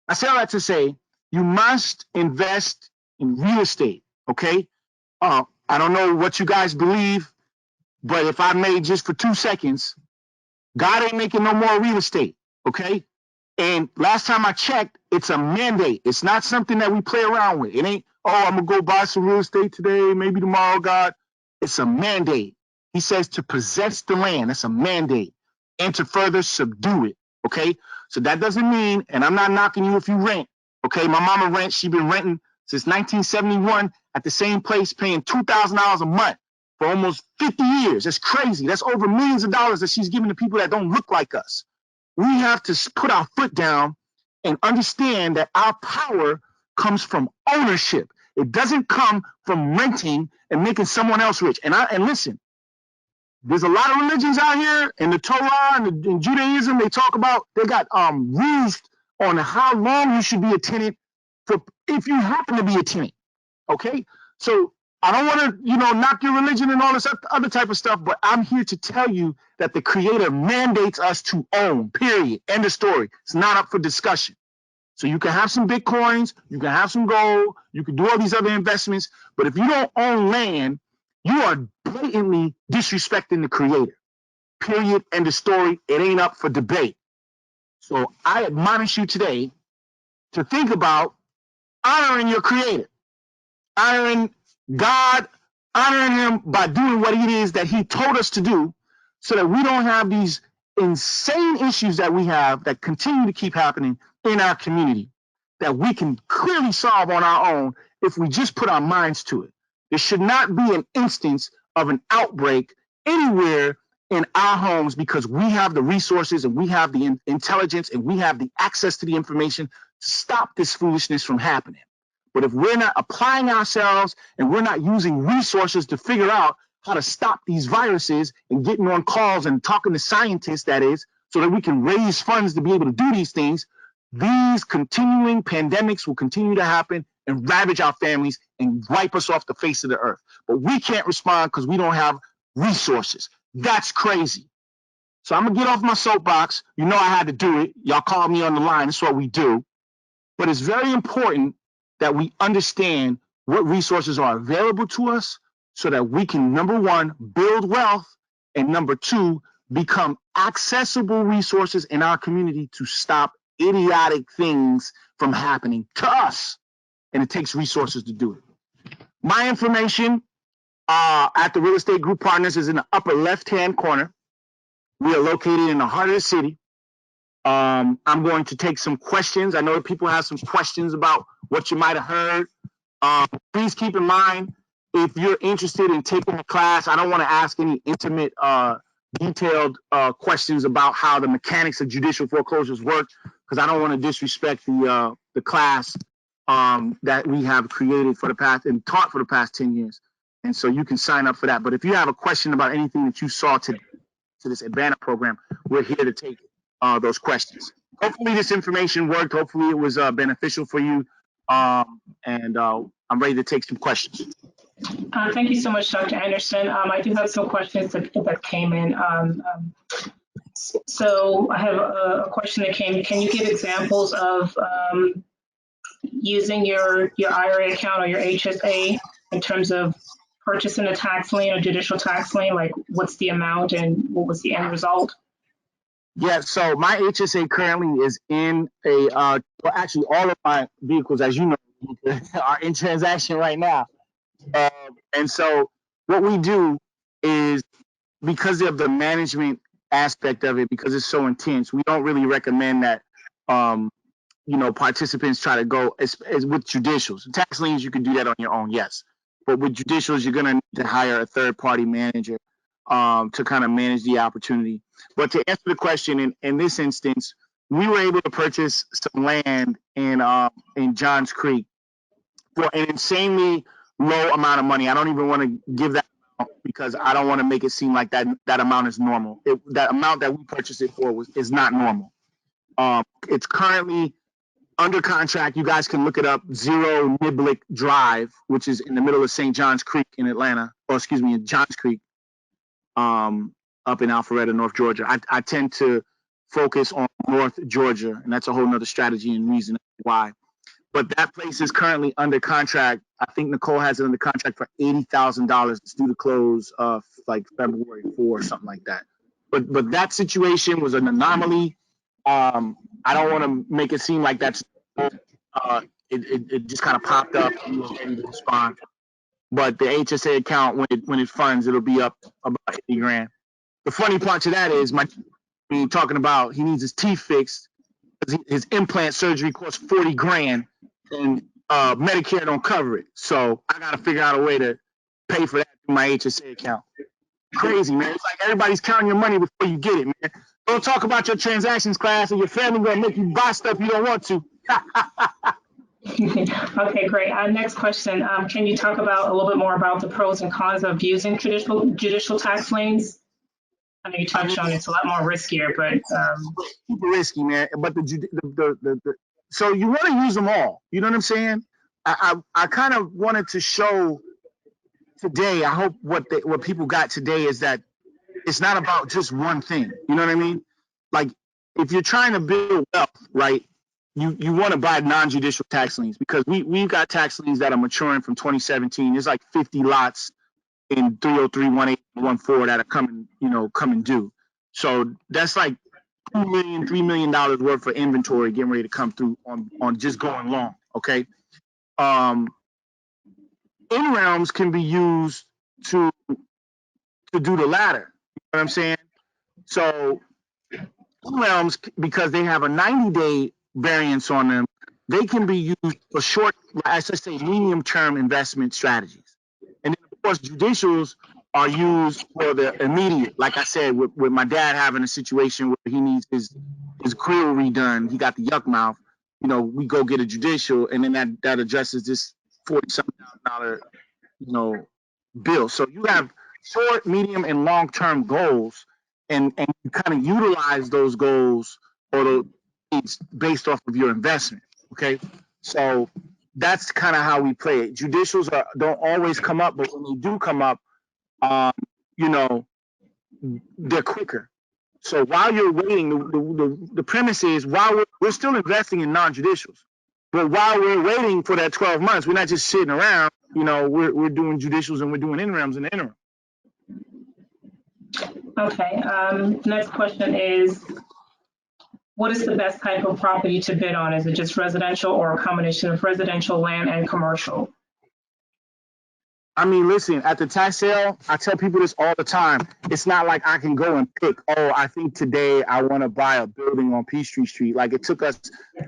I say all that to say, you must invest in real estate. Okay. I don't know what you guys believe, but if I made just for 2 seconds, God ain't making no more real estate. Okay. And last time I checked, it's a mandate. It's not something that we play around with. It ain't, I'm going to go buy some real estate today, maybe tomorrow, God. It's a mandate. He says to possess the land. That's a mandate. And to further subdue it. Okay. So that doesn't mean, and I'm not knocking you if you rent. Okay. My mama rents. She's been renting since 1971 at the same place, paying $2,000 a month for almost 50 years. That's crazy. That's over millions of dollars that she's giving to people that don't look like us. We have to put our foot down and understand that our power comes from ownership. It doesn't come from renting and making someone else rich. And listen, there's a lot of religions out here, in the Torah and in Judaism, they talk about, they got rules on how long you should be a tenant for if you happen to be a tenant. Okay? So I don't want to, knock your religion and all this other type of stuff, but I'm here to tell you that the Creator mandates us to own, period. End of story. It's not up for discussion. So you can have some Bitcoins, you can have some gold, you can do all these other investments, but if you don't own land, you are blatantly disrespecting the Creator. Period. End of story. It ain't up for debate. So I admonish you today to think about honoring your Creator, honoring God, honoring Him by doing what it is that He told us to do so that we don't have these insane issues that we have that continue to keep happening in our community that we can clearly solve on our own if we just put our minds to it. There should not be an instance of an outbreak anywhere in our homes because we have the resources and we have the intelligence and we have the access to the information to stop this foolishness from happening. But if we're not applying ourselves and we're not using resources to figure out how to stop these viruses and getting on calls and talking to scientists, that is, so that we can raise funds to be able to do these things, these continuing pandemics will continue to happen and ravage our families and wipe us off the face of the earth. But we can't respond because we don't have resources. That's crazy. So I'm going to get off my soapbox. You know I had to do it. Y'all called me on the line. That's what we do. But it's very important that we understand what resources are available to us so that we can, number one, build wealth, and number two, become accessible resources in our community to stop idiotic things from happening to us. And it takes resources to do it. My information at the Real Estate Group Partners is in the upper left-hand corner. We are located in the heart of the city. I'm going to take some questions. I know that people have some questions about what you might have heard. Please keep in mind, if you're interested in taking the class, I don't want to ask any intimate, detailed questions about how the mechanics of judicial foreclosures work, because I don't want to disrespect the class that we have created for the past and taught for the past 10 years. And so you can sign up for that. But if you have a question about anything that you saw to this Advanta program, we're here to take those questions. Hopefully this information worked. Hopefully it was beneficial for you. And I'm ready to take some questions. Thank you so much, Dr. Anderson. I do have some questions that came in. So I have a question that came. Can you give examples of using your IRA account or your HSA in terms of purchasing a tax lien or judicial tax lien? Like, what's the amount and what was the end result? Yeah, so my HSA currently is in a, well, actually all of my vehicles, as you know, are in transaction right now. And so what we do is, because of the management aspect of it, because it's so intense, we don't really recommend that, you know, participants try to go as with judicials. Tax liens, you can do that on your own, yes. But with judicials, you're going to need to hire a third-party manager to kind of manage the opportunity. But to answer the question, in this instance, we were able to purchase some land in Johns Creek for an insanely low amount of money. I don't even want to give that amount because I don't want to make it seem like that amount is normal. That amount that we purchased it for is not normal. It's currently under contract. You guys can look it up. 0 Niblick Drive, which is in the middle of St. Johns Creek in Atlanta, or excuse me, in Johns Creek, up in Alpharetta, North Georgia. I tend to focus on North Georgia, and that's a whole nother strategy and reason why. But that place is currently under contract. I think Nicole has it under contract for $80,000. It's due to close like February 4 or something like that. But that situation was an anomaly. I don't want to make it seem like that's it just kind of popped up and we were ready to respond. But the HSA account, when it funds, it'll be up about 80 grand. The funny part to that is talking about he needs his teeth fixed. His implant surgery costs 40 grand and Medicare don't cover it. So I got to figure out a way to pay for that through my HSA account. Crazy, man. It's like everybody's counting your money before you get it, man. Don't talk about your transactions class or your family going to make you buy stuff you don't want to. Okay, great. Next question. Can you talk about a little bit more about the pros and cons of using judicial tax liens? I know you touched on it. It's a lot more riskier, but super risky, man. But so you want to use them all. You know what I'm saying? I kind of wanted to show today. I hope what people got today is that it's not about just one thing. You know what I mean? Like if you're trying to build wealth, right? You want to buy non-judicial tax liens because we've got tax liens that are maturing from 2017. There's like 50 lots in 303, 18, 14 that are coming due. So that's like $2 million, $3 million worth of inventory getting ready to come through on just going long. Okay. In-realms can be used to do the latter. You know what I'm saying? So in-realms, because they have a 90-day variance on them, they can be used for short, as I say, medium-term investment strategies. And then, of course, judicials are used for the immediate. Like I said, with my dad having a situation where he needs his grill redone, he got the yuck mouth. You know, we go get a judicial, and then that addresses this $40,000, bill. So you have short, medium, and long-term goals, and you kind of utilize those goals or those needs based off of your investment. Okay, so that's kind of how we play it. Judicials don't always come up, but when they do come up, you know, they're quicker. So while you're waiting, the premise is while we're still investing in non-judicials, but while we're waiting for that 12 months, we're not just sitting around. You know, we're doing judicials and we're doing interims in the interim. Okay. Next question is, what is the best type of property to bid on? Is it just residential or a combination of residential, land, and commercial? I mean, listen, at the tax sale, I tell people this all the time. It's not like I can go and pick, oh, I think today I want to buy a building on Peachtree Street. Like, it took us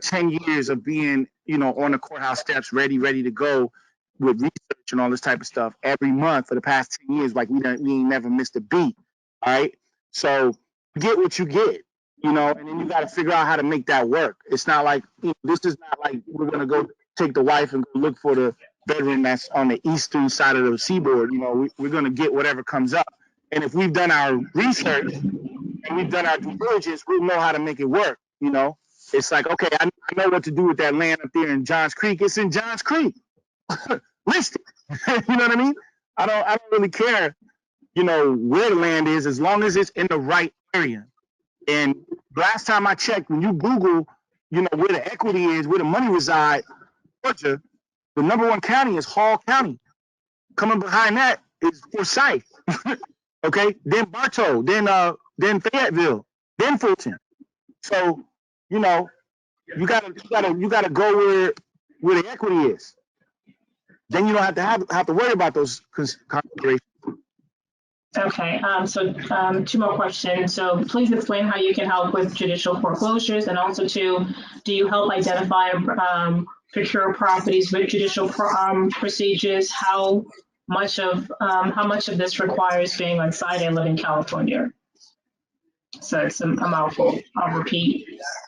10 years of being, you know, on the courthouse steps, ready to go with research and all this type of stuff every month for the past 10 years. Like, we ain't never missed a beat. All right. So get what you get, you know, and then you got to figure out how to make that work. It's not like, you know, this is not like we're going to go take the wife and go look for the bedroom that's on the eastern side of the seaboard. You know, we're going to get whatever comes up. And if we've done our research and we've done our due diligence, we'll know how to make it work. You know, it's like, okay, I know what to do with that land up there in Johns Creek. It's in Johns Creek. List it. You know what I mean? I don't really care, you know, where the land is, as long as it's in the right area. And last time I checked, when you Google, you know, where the equity is, where the money resides, Georgia, the #1 county is Hall County. Coming behind that is Forsyth. Okay, then Bartow, then Fayetteville, then Fulton. So, you know, you gotta go where the equity is. Then you don't have to worry about those considerations. Okay, so 2 more questions. So please explain how you can help with judicial foreclosures, and also do you help identify procure properties with judicial procedures? How much of this requires being on site and live in California? So it's a mouthful. I'll repeat.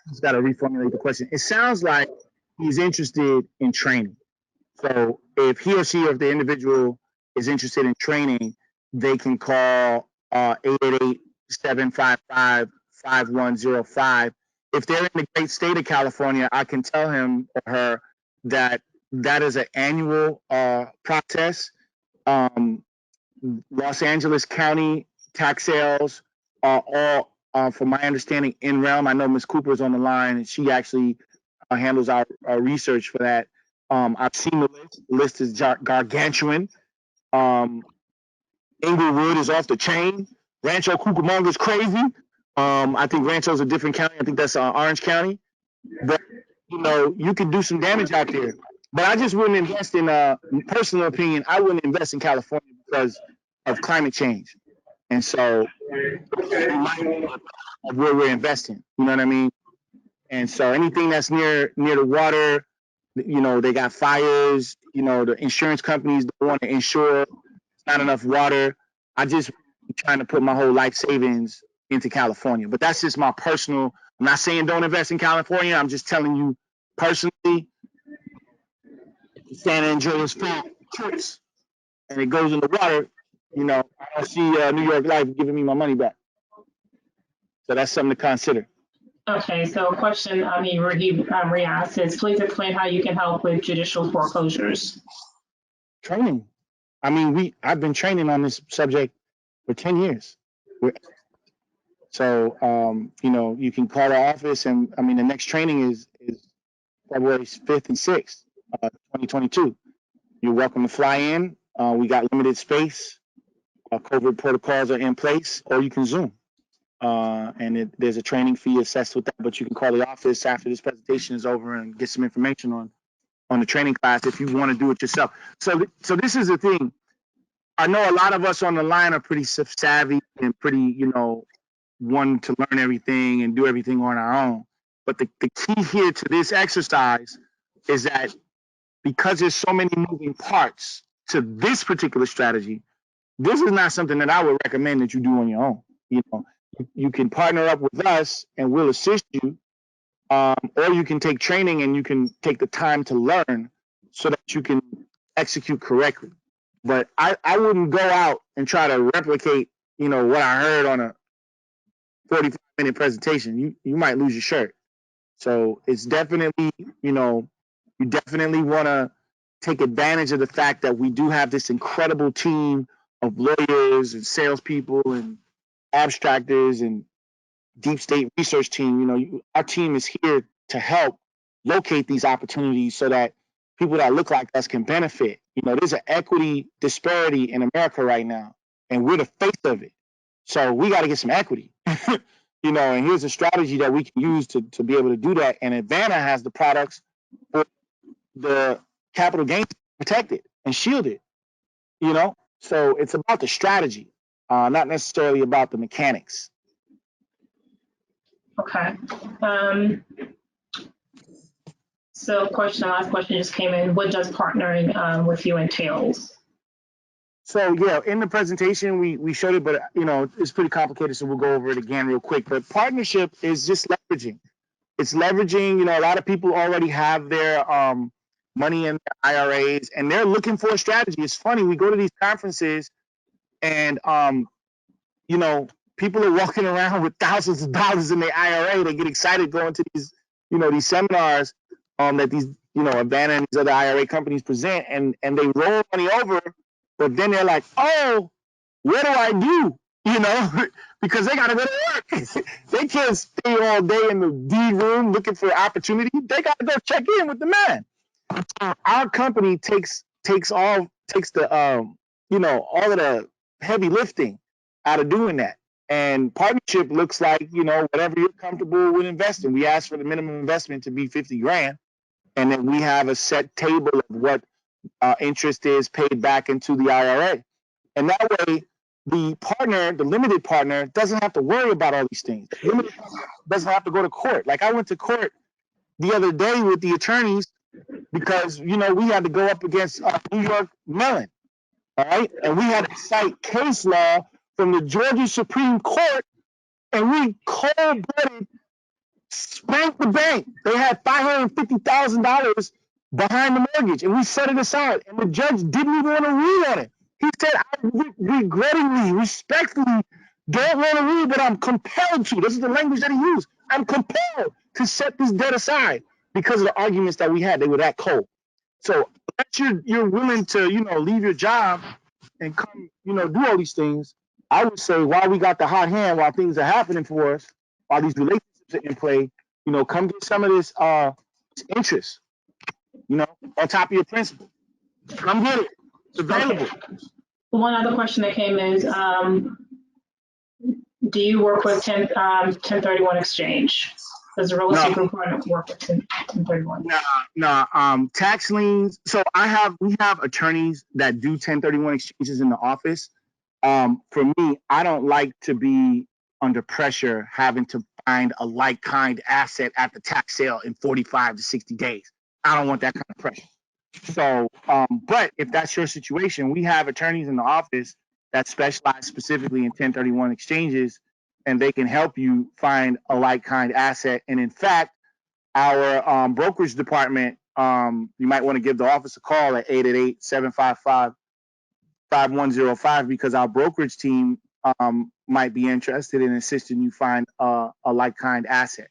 Just got to reformulate the question. It sounds like he's interested in training. So if he or she, or if the individual is interested in training, they can call 888-755-5105. If they're in the great state of California, I can tell him or her that is an annual process. Los Angeles County tax sales are all, from my understanding, in realm. I know Ms. Cooper's on the line, and she actually handles our research for that. I've seen the list. The list is gargantuan. Inglewood is off the chain. Rancho Cucamonga is crazy. I think Rancho's a different county. I think that's Orange County. But, you know, you can do some damage out there. But I just wouldn't invest in, personal opinion, I wouldn't invest in California because of climate change. And so, of where we're investing, you know what I mean? And so anything that's near the water, you know, they got fires, you know, the insurance companies don't want to insure, not enough water. I just trying to put my whole life savings into California. But that's just my personal, I'm not saying don't invest in California. I'm just telling you personally, San Andreas Fault trips and it goes in the water, you know, I don't see New York Life giving me my money back. So that's something to consider. Okay, so a question he re-asked is, please explain how you can help with judicial foreclosures. Training. I mean, I've been training on this subject for 10 years. So, you know, you can call the office, and I mean, the next training is February 5th and 6th, 2022. You're welcome to fly in. We got limited space. COVID protocols are in place, or you can Zoom. And there's a training fee assessed with that, but you can call the office after this presentation is over and get some information on the training class if you want to do it yourself. So this is the thing. I know a lot of us on the line are pretty savvy and pretty, you know, want to learn everything and do everything on our own. But the key here to this exercise is that because there's so many moving parts to this particular strategy, this is not something that I would recommend that you do on your own. You know, you can partner up with us and we'll assist you, or you can take training and you can take the time to learn so that you can execute correctly. But I wouldn't go out and try to replicate, you know, what I heard on a 45-minute presentation. You might lose your shirt. So it's definitely, you know, You definitely want to take advantage of the fact that we do have this incredible team of lawyers and salespeople and abstractors and deep state research team. You know, our team is here to help locate these opportunities so that people that look like us can benefit. You know, there's an equity disparity in America right now, and we're the face of it. So we got to get some equity. You know, and here's a strategy that we can use to be able to do that. And Advanta has the products for the capital gains protected and shielded, you know? So it's about the strategy, not necessarily about the mechanics. Okay. So last question just came in. What does partnering with you entails? So yeah, in the presentation we showed it, but you know, it's pretty complicated, so we'll go over it again real quick. But partnership is just leveraging. It's leveraging, you know, a lot of people already have their money in their IRAs and they're looking for a strategy. It's funny, we go to these conferences and you know, people are walking around with thousands of dollars in their IRA. They get excited going to these, you know, these seminars that these, you know, Advanta and these other IRA companies present, and they roll money over, but then they're like, oh, what do I do? You know, because they got to go to work. They can't stay all day in the D room looking for opportunity. They got to go check in with the man. Our company takes the you know, all of the heavy lifting out of doing that. And partnership looks like, you know, whatever you're comfortable with investing. We ask for the minimum investment to be 50 grand. And then we have a set table of what interest is paid back into the IRA. And that way, the partner, the limited partner, doesn't have to worry about all these things. The limited partner doesn't have to go to court. Like I went to court the other day with the attorneys because, you know, we had to go up against New York Mellon, all right? And we had to cite case law from the Georgia Supreme Court, and we cold-blooded spanked the bank. They had $550,000 behind the mortgage, and we set it aside. And the judge didn't even want to read on it. He said, I regrettingly, respectfully don't want to read, but I'm compelled to. This is the language that he used. I'm compelled to set this debt aside because of the arguments that we had. They were that cold. So unless you're willing to, you know, leave your job and come, you know, do all these things, I would say while we got the hot hand, while things are happening for us, while these relationships are in play, you know, come get some of this interest, you know, on top of your principal. Come get it. It's available. Okay. One other question that came is, do you work with 1031 exchange? Does the real estate group work with 1031? No. Tax liens. So we have attorneys that do 1031 exchanges in the office. For me, I don't like to be under pressure having to find a like-kind asset at the tax sale in 45 to 60 days. I don't want that kind of pressure. So, but if that's your situation, we have attorneys in the office that specialize specifically in 1031 exchanges, and they can help you find a like-kind asset. And in fact, our brokerage department, you might want to give the office a call at 888-755-5105 because our brokerage team might be interested in assisting you find a like-kind asset.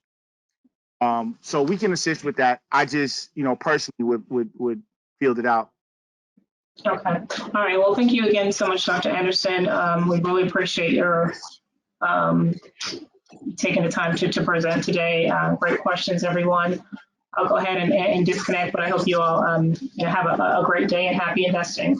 So we can assist with that. I just, you know, personally would field it out. Okay. All right. Well, thank you again so much, Dr. Anderson. We really appreciate your taking the time to present today. Great questions, everyone. I'll go ahead and disconnect, but I hope you all have a great day and happy investing.